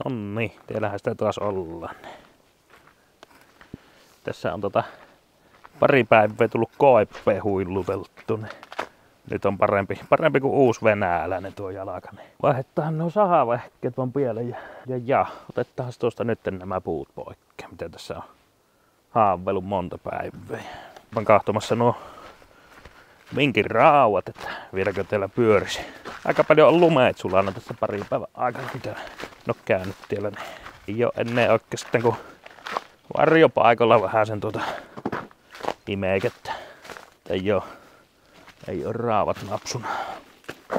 Nonni, teillähän sitä taas ollaan. Tässä on pari päivää tullut koippea huilluteltu. Nyt on parempi kuin uusi venäläinen tuo jalka. Vaihdetaan nuo sahavehkeet vaan pieleen ja otetaan tuosta nyt nämä puut poikkeen, mitä tässä on haaveillut monta päivää. Mä kahtomassa nuo minkin rauhat, että vieläkö teillä pyörisi. Aika paljon on lumeet sulana tässä pari päivän aikana, mitä en ole käynyt tiellä. Niin ei oo ennen oikeastaan kun varjopaikalla vähän sen imeikettä. Ei oo raavat napsuna.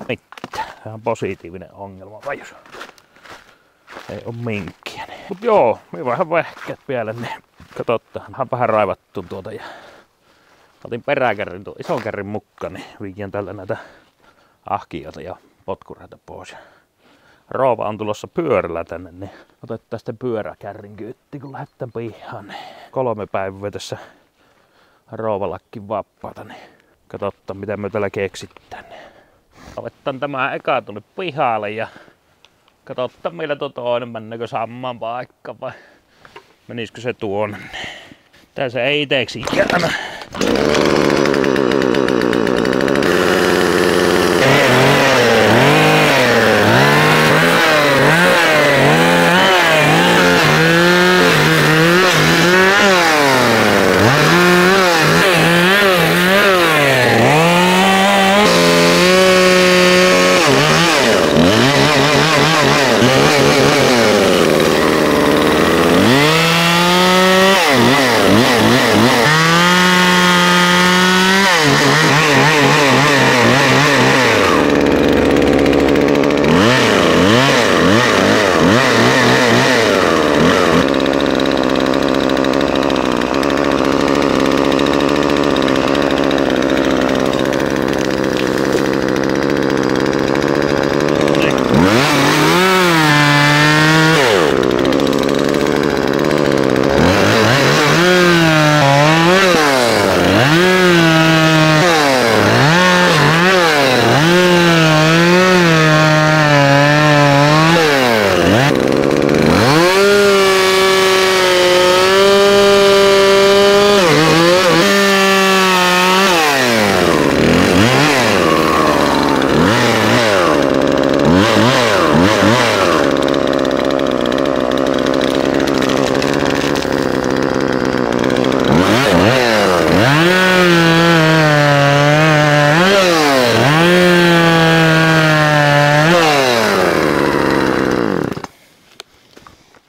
Mitään. Se on positiivinen ongelma vai jos ei oo minkkiä. Niin. Mut joo, me vähän vehkeet vielä, niin katsotaan. Vähän raivattu ja otin peräkärrin tuon ison kärrin mukaan, niin viikin tällä näitä ahkioita ja potkureita pois. Rouva on tulossa pyörällä tänne, niin otetaan sitten pyöräkärrin kyytti, kun lähdetään pihaan. Niin 3 päivää tässä rouvallakin vapaata, niin katsotaan mitä me täällä keksitään. Otetaan tämä eka tuonne pihalle ja katsotaan meillä toinen mennäkö samaan paikkaan vai menisikö se tuonne. Tää se ei iteeksi ikään.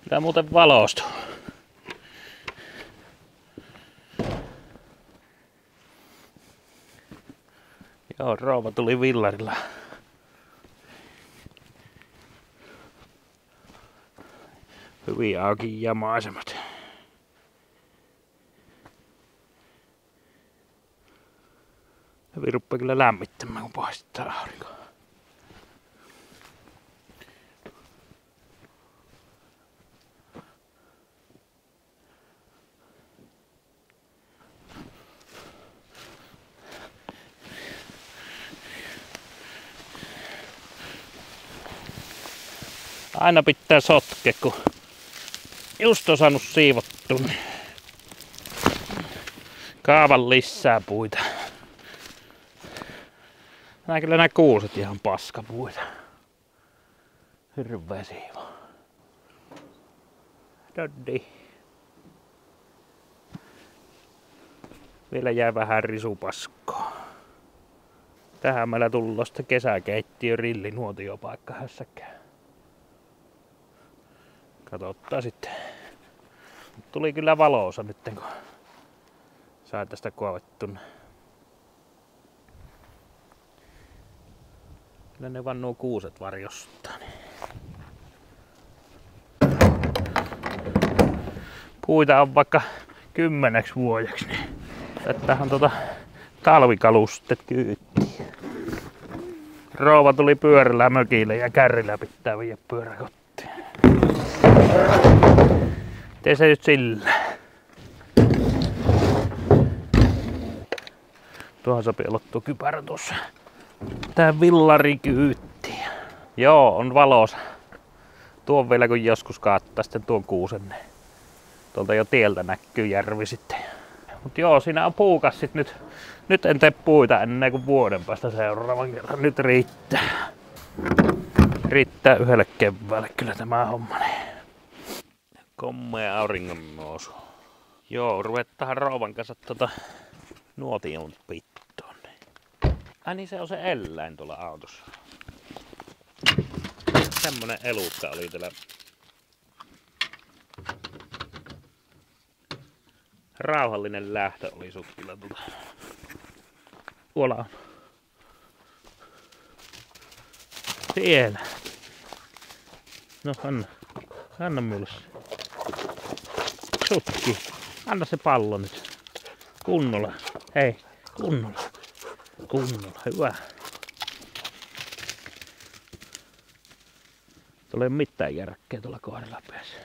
Tää muuten valostuu. Joo, rouva tuli villarilla. Hyvin auki ja maisemat. Hyvin ruppaa kyllä lämmittämään kun paistaa aurinko. Aina pitää sotkea, kun just on saanut siivottua. Niin kaavan lisää puita. Kyllä nää kuuset ihan paskapuita. Hirveä siivo. Doddi. Vielä jää vähän risupaskoa. Tähän meillä tullaan sitten kesäkeittiö rillinuotiopaikka hässäkään. Katsotaan sitten. Tuli kyllä valoosa nyt, kun sai tästä kuovettua. Kyllä ne vaan nuo kuuset varjostaa. Puita on vaikka 10 vuodeksi. Niin tätähän talvikalustet kyytti. Rouva tuli pyörällä mökille ja kärrillä pitää viedä pyörä kotiin. Tee se nyt sillä. Tuohon sopii olla tuo kypärä tuossa. Tää villari kyytti. Joo, on valossa. Tuon vielä kun joskus kaattaa sitten tuon kuusen. Tuolta jo tieltä näkyy järvi sitten. Mut joo, siinä on puukassit nyt. Nyt en tee puita ennen kuin vuoden päästä seuraavan kerran. Nyt riittää. Riittää yhdelle keväälle kyllä tämä homma. Kommea auringon nousu. Joo, ruvettahan rouvan kanssa nuotion pittoon. Ai niin, se on se eläin tuolla autossa. Semmonen elukka oli täällä. Rauhallinen lähtö oli sutkilla tuota. Tuolla on. Siellä. No anna mulle se. Sutki. Anna se pallo nyt. Kunnolla. Hei, kunnolla. Kunnolla, hyvä. Tuolla ei ole mitään järkkeä tuolla kohdalla päässä.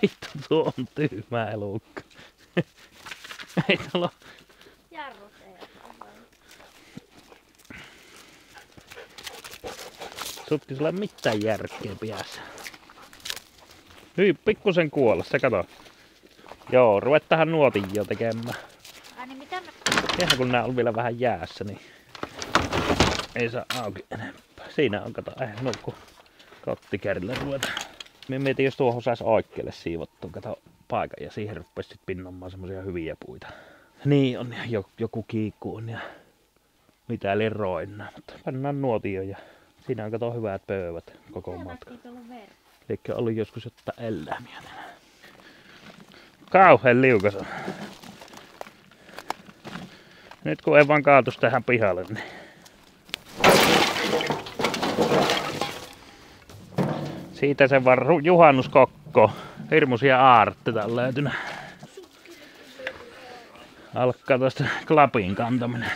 Vittu, tuo on tyhmä elukka. Ei tuolla... Jarrut ei ole. Sutki, sulla ei ole mitään järkkeä päässä. Hyi, pikkusen kuolla, se kato. Joo, ruvettahan nuotin jo tekemään. Ai niin mitä mä... Ihan kun nää on vielä vähän jäässä, niin ei saa auki enempää. Siinä on, kato, nukku kottikärillä ruveta. Mä mietin, jos tuohon sais oikealle siivottua, kato paikan ja siihen rupesi sit pinnomaan semmosia hyviä puita. Niin on, ja joku kiikku on ja mitä liroinnaa. Mutta pannaan nuotio ja siinä on, kato, hyvät pöydät koko matka. Eikä ollut joskus ottaa eläimiä tänään. Kauhean liukas on. Nyt kun ei vaan kaatus tähän pihalle, niin... Siitä se vaan juhannuskokko. Hirmuisia aarteita on löytynyt. Alkaa tosta klapin kantaminen.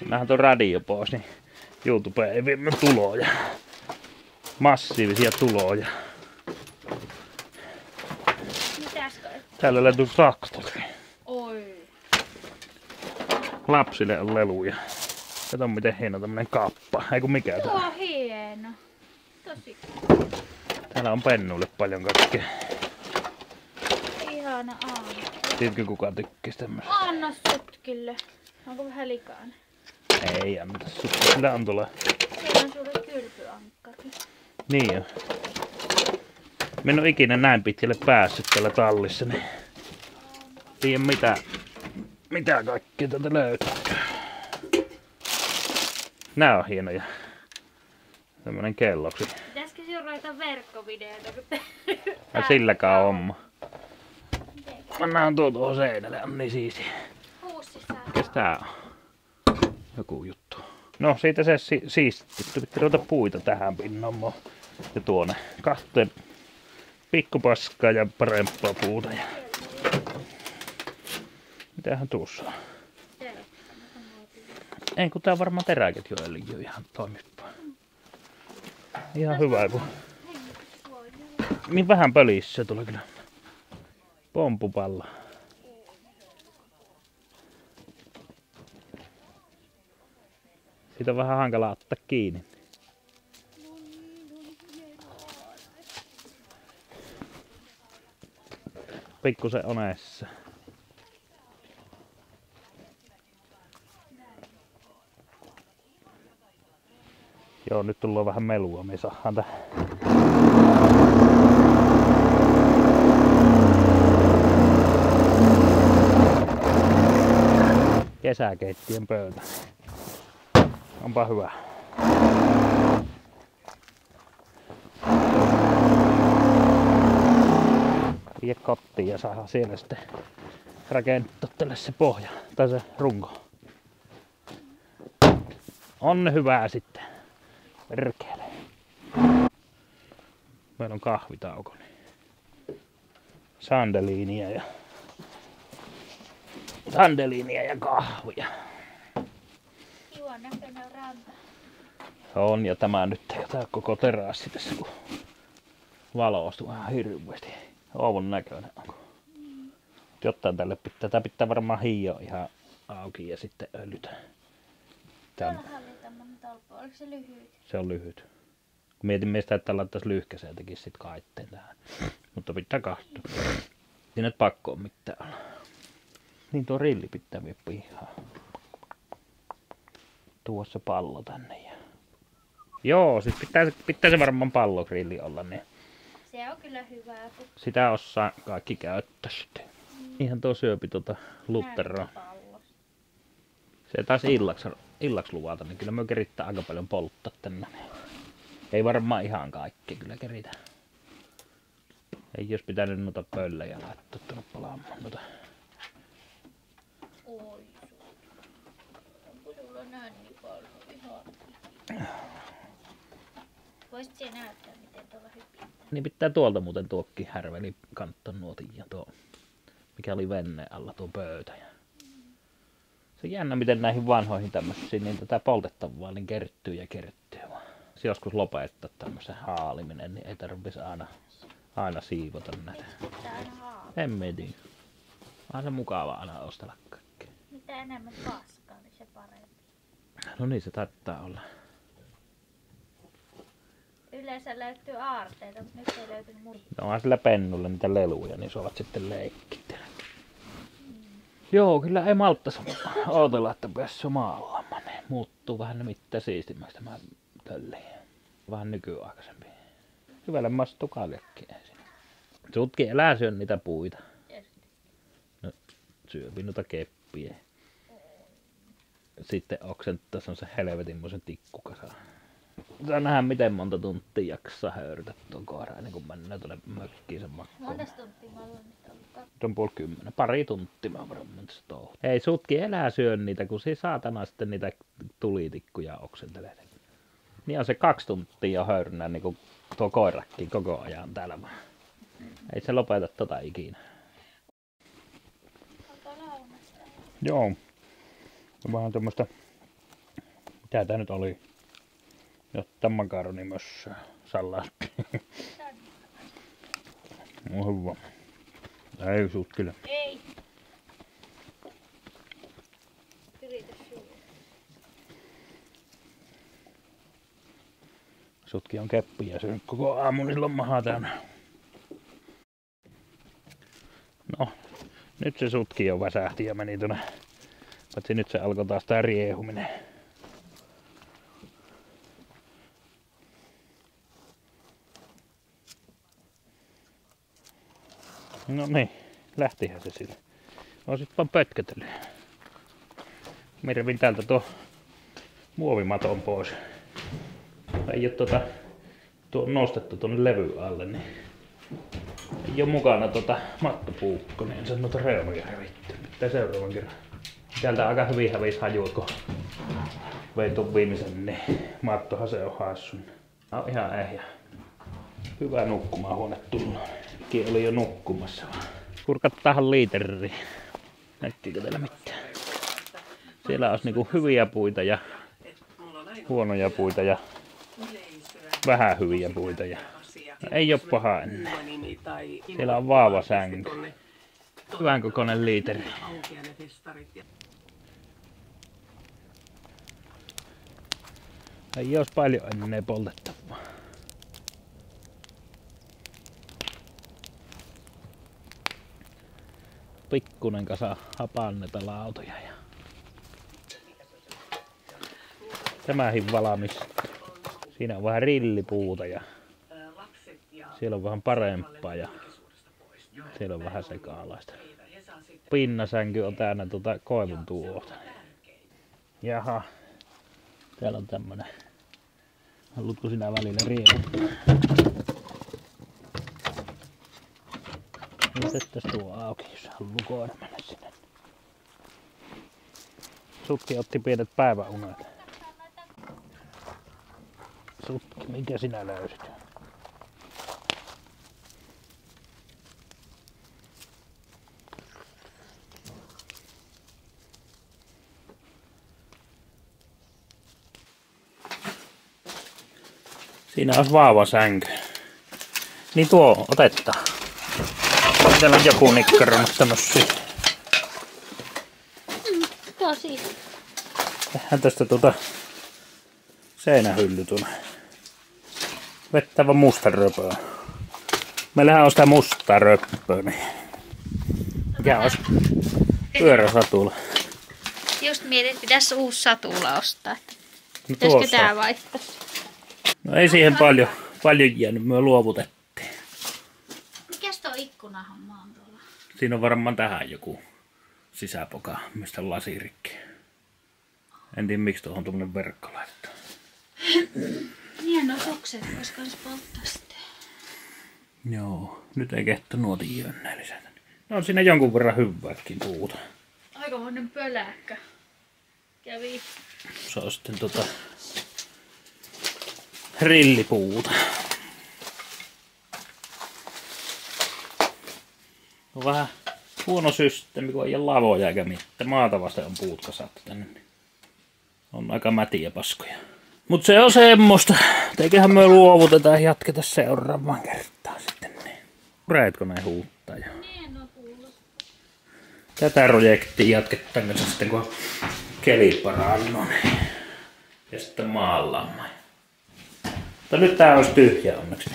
Nähdään tuon radio pois, niin YouTube ei vie tuloja. Massiivisia tuloja. Mitäskö? Täällä löytyy traktori. Oi. Lapsille on leluja. Kato miten hieno tämmönen kappa. Eiku mikä tää. Tuo on hieno. Tosi. Täällä on pennuille paljon kaikkea. Ihana aamu. Tiedätkö kuka tykkäis tämmöstä? Anna Sutkille. Onko vähän likainen? Ei anneta sut. Sillä on tuolla. Siellä on sulle kylpyankkari. Niin on. Mä en oo ikinä näin pitkälle päässyt täällä tallissa, niin tiedä mitä kaikkea täältä löytyy. Nää on hienoja. Tämmönen kelloksi. Pitäisikö seurata verkkovideoita, kun Ja silläkään on homma. Pannaan tuohon seinälle, on niin siistiä. Huussissa. Mikäs tää on? Joku juttu. No siitä se siisti. Pitää ruveta puita tähän pinnoon. Ja tuonne kahteen pikkupaskaa ja parempaa puuta. Ja... Mitähän tuossa on? Ei kun tää on varmaan teräketjuöljy ihan toimipaa. Ihan hyvä kun... Niin vähän pölissä tulee kyllä. Pompupalla. Siitä on vähän hankala ottaa kiinni. Pikkusen onessa. Joo, nyt tullaan vähän melua, me saadaan tähän. Kesäkeittiön pöytä. Onpa hyvä. Vie kotiin ja saadaan siellä sitten rakentaa tälle se pohja tai se runko. On hyvää sitten. Perkele. Meillä on kahvitauko. Sandeliinia ja kahvia. Kivan näköinen ranta. On, ja tämä nyt tää koko terassi tässä kun valostuu ihan hirveesti. Ouvon näköinen onko. Jotain tätä pitää varmaan hioa ihan auki ja sitten öljytä. Tuollahan oli tämmönen tolppu. Oliko se lyhyt? Se on lyhyt. Mietin sitä, että laittaisi lyhkäiseen ja tekisi sit kaitteen tähän. Mutta pitää katsoa. Siinä et pakko on mitään olla. Niin tuo rilli pitää viedä pihaan. Tuossa pallo tänne. Ja... Joo, sit pitää se varmaan pallogrilli olla. Niin. Se on kyllä hyvää. Kun... Sitä osaa kaikki käyttää sitten. Ihan tuo syöpi Lutteroa. Se taas illaksi luvata, niin kyllä me kerittää aika paljon polttaa tänne. Ei varmaan ihan kaikki kyllä keritä. Ei jos pitänyt noita pöllejä laittaa tuonne palaamaan noita. Oi onko sulla näin niin paljon ihan voisit siellä näyttää miten tuolla hyppiä? Niin pitää tuolta muuten tuokki härveli kantta nuotin ja tuo mikä oli venneen alla tuo pöytä. Se on jännä miten näihin vanhoihin tämmöisiin niin tätä poltettavaa niin kertyy ja kertyy vaan. Se joskus lopettaa tämmöisen haaliminen, niin ei tarvitsisi aina siivota näitä. En tiedä. On se mukava aina ostella kaikkea. Mitä enemmän paskaa, niin se parempi. No niin se taitaa olla. Yleensä löytyy aarteita, mutta nyt ei löytynyt muuta. No onhan sillä pennulla niitä leluja, niin saavat sitten leikkitä. Joo, kyllä ei malttaisi ootella, että pääsisi maallamaan. Ne muuttuu vähän nimittäin siistimmäksi tämä pölli. Vähän nykyaikaisempi. Hyvälle maistuu kaljakki ensin. Sutkin elää syön niitä puita. No, syöpi noita keppiä. Sitten oksentaa se helvetinmoisen tikkukasan. Saa nähdä miten monta tuntia jaksaa höyrytä tuon koiran ennen kuin mennään tuonne mökkiin sen makkoon. Montas tuntia mä olen nyt ollut? Se on 9:30. Pari tuntia mä varmaan tässä touhut. Ei sutki elää syö niitä, kun se saatana sitten niitä tulitikkuja oksentelee. Niin on se 2 tuntia jo höyrynä niin kuin tuo koirakin koko ajan täällä vaan. Ei se lopeta tota ikinä. Onko laumasta? Joo. Vähän tämmöstä, mitä tää nyt oli? Jotta makaronimössää. Salaatti. No hyvä. Ei sutkille. Ei. Yritä syödä. Sutki on keppiä syönyt koko aamun, niin sillä on maha täynnä. No, nyt se sutki jo väsähti ja meni tuonne. Paitsi nyt se alkoi taas tää riehuminen. No niin, lähtihän se sille. Oisit vaan pötkötellyt. Mirvin täältä tuo muovimaton pois. Ei oo tuo nostettu tuonne levy alle, niin ei oo mukana mattopuukko, niin en saa noita reunoja revittyä. Pitää seuraavan kerran. Täältä aika hyvin hävisi hajut, kun vei tuon viimeisen, niin mattohan se on haassun. On ihan ehjä. Hyvä nukkumahuone tullut. Kaikki oli jo nukkumassa. Kurkattahan liiteriin. Näkyykö teillä mitään? Siellä olisi niinku hyviä puita ja huonoja puita ja vähän hyviä puita. Ja ei oo paha ennen. Siellä on vaavasänky. Hyvän kokoinen liiteri. Ei olisi paljon ennen poltettavaa. Pikkunen kasa hapanneta lautoja. Ja tämäkin valmis. Siinä on vähän rillipuuta ja siellä on vähän parempaa ja siellä on vähän sekaalaista. Pinnasänky on täynnä koivun tuota. Jaha. Täällä on tämmönen. Haluatko sinä välillä riehuttaa? Jätettäis tuo auki, jos haluaa koira mennä sinne. Sutki otti pienet päiväunet. Sutki, minkä sinä löysit? Siinä olisi vaavasänky. Niin tuo otetaan. Täällä on joku nikkarannut tämmösiä. Tosi. Tehdään tästä seinähylly tuonne. Vettävä musta röpö. Meillähän on sitä mustaa röppöä, niin mikä olisi pyöräsatula? Just mietin, että pitäisi uusi satula ostaa. No Pitäisikö tää vaihtaa? No ei siihen paljon jäänyt, me luovutettiin. Mikäs tuo ikkunahomma on tuolla? Siinä on varmaan tähän joku sisäpoka, mistä on lasirikki. En tiedä miksi tuohon tuommoinen verkko laittaa. Niin, no sukset vois kans polttaa sitten. Joo, nyt ei kehto nuotin jönnää lisätä. No on siinä jonkun verran hyvääkin puuta. Aikamoinen pöläkkä. Kävi. Se on sitten rillipuuta. On vähän huono systeemi, kun ei ole lavoja eikä mitään. Maata vasten on puut kasattu tänne. On aika mätiä paskoja. Mut se on semmoista. Eiköhän me luovutetaan ja jatketa seuraavaan kertaan sitten. Pureetko ne huuttaa jo? Niin, no kuulostaa. Tätä projektia jatketaan sitten kun keli parannut. Ja sitten maallaamme. Mutta nyt tää olisi tyhjä onneksi.